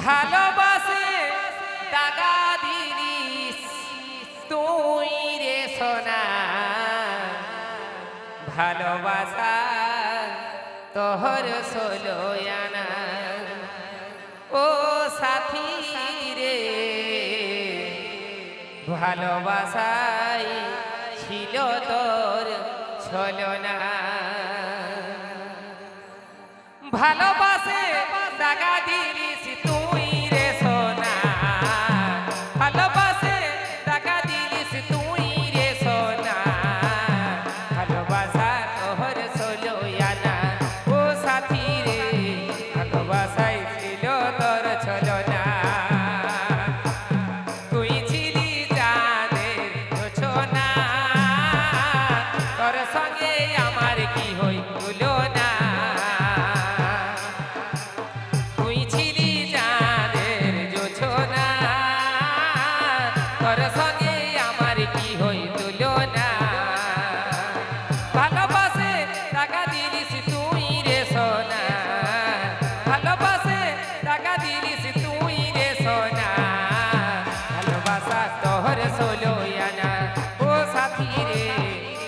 ভালোবাসে দাগা দিলিস তুই রে সোনা, ভালোবাসা তোহর ষোলো আনা। ও সাথী রে ভালোবাসাই ছিল তোর ছলনা। ভালোবাসে দাগা দিলিস তুই রে সোনা, ভালোবাসে দাগা দিলিস তুই রে সোনা, ভালোবাসা তোহর ষোলো আনা। ও সাথী রে ভালোবাসাই ছিল তোর ছলনা। তুই ছিলি চাঁদের ছোনা, তোর সঙ্গে আমার কি হই তুলনা। তুই ছিলি চাঁদের জোছনা, তোর সঙ্গে আমার কি হই তুলনা। ভালোবাসে টাকা দিলিস তুই রে সোনা, ভালোবাসে টাকা দিলিস তুই রে সোনা, ভালোবাসা তোহর ষোলো আনা। ও সাথী রে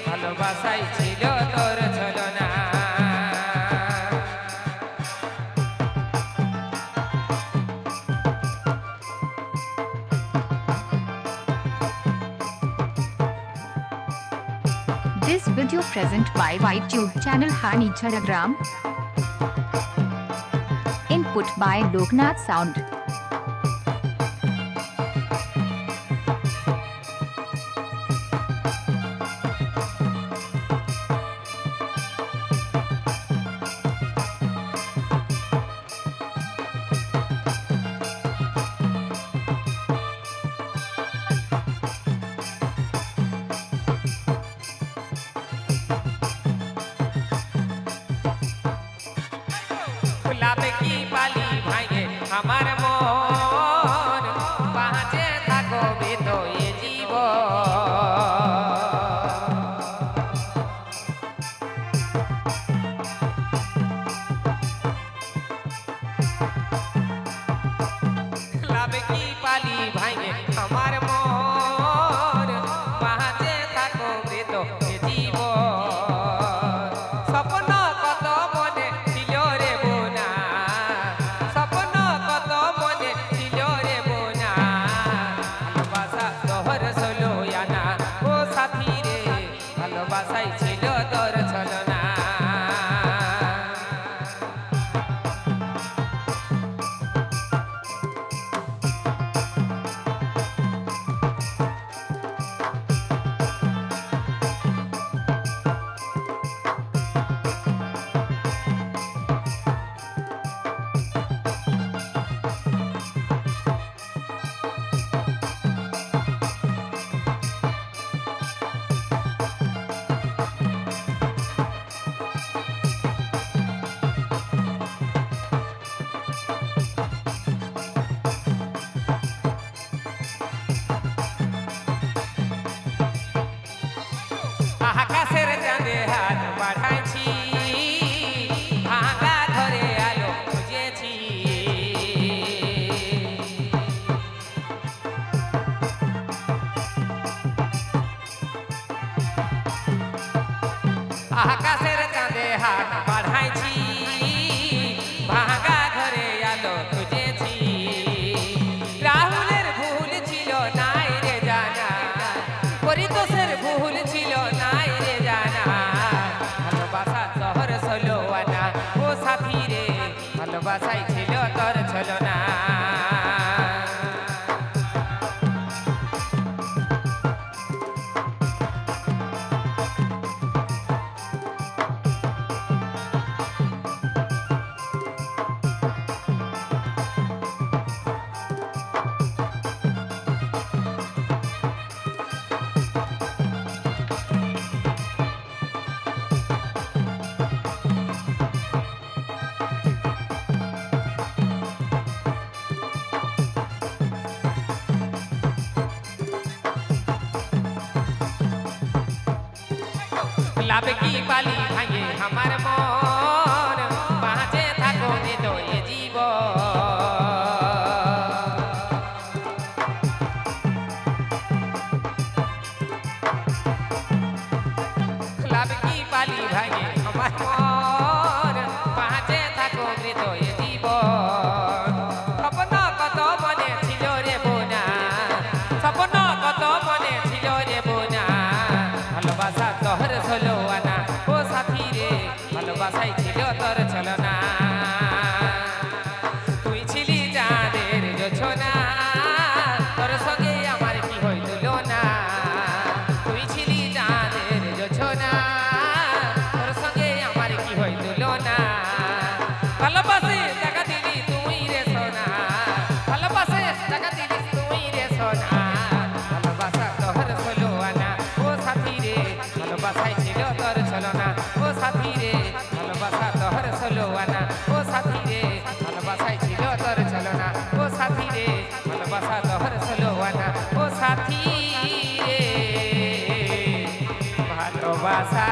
ভালোবাসাই ছিল তোর ছলনা। This video present by YouTube channel Hani Charagram. Input by Loknath Sound. गुलाब की बाली भांगे हमार मन, बाँचे थाको भी तो ये जीवन। गुलाब की बाली भांगे हमार मन, बाँचे थाको भी तो ये जीवन। सपन कत मने ছিল রে বোনা, স্বপ্ন কত মনে ছিল রে বোনা, ভালোবাসা তোহর ষোলো আনা। ও সাথী রে ভালোবাসাই ছিল তোর ছলনা। আকাশের চাঁদে হাত বাড়াইছি, ভাঙা ধরে আলো খুঁজেছি। আকাশের চাঁদে হাত বাড়াইছি, ভাঙা ঘরে আলো খুঁজেছি। রাহুলের ভুল ছিল নাই রে জানা, পরিতোষের ভুল ছিল নাই রে জানা, ভালোবাসা শহর ষোলো আনা। ও সাথী রে ভালোবাসাই ছিল তোর ছলনা। गुलाब की बाली भांगे हमार मन, बाँचे थाको दे तो ये जीवन। সাথী রে ভালোবাসা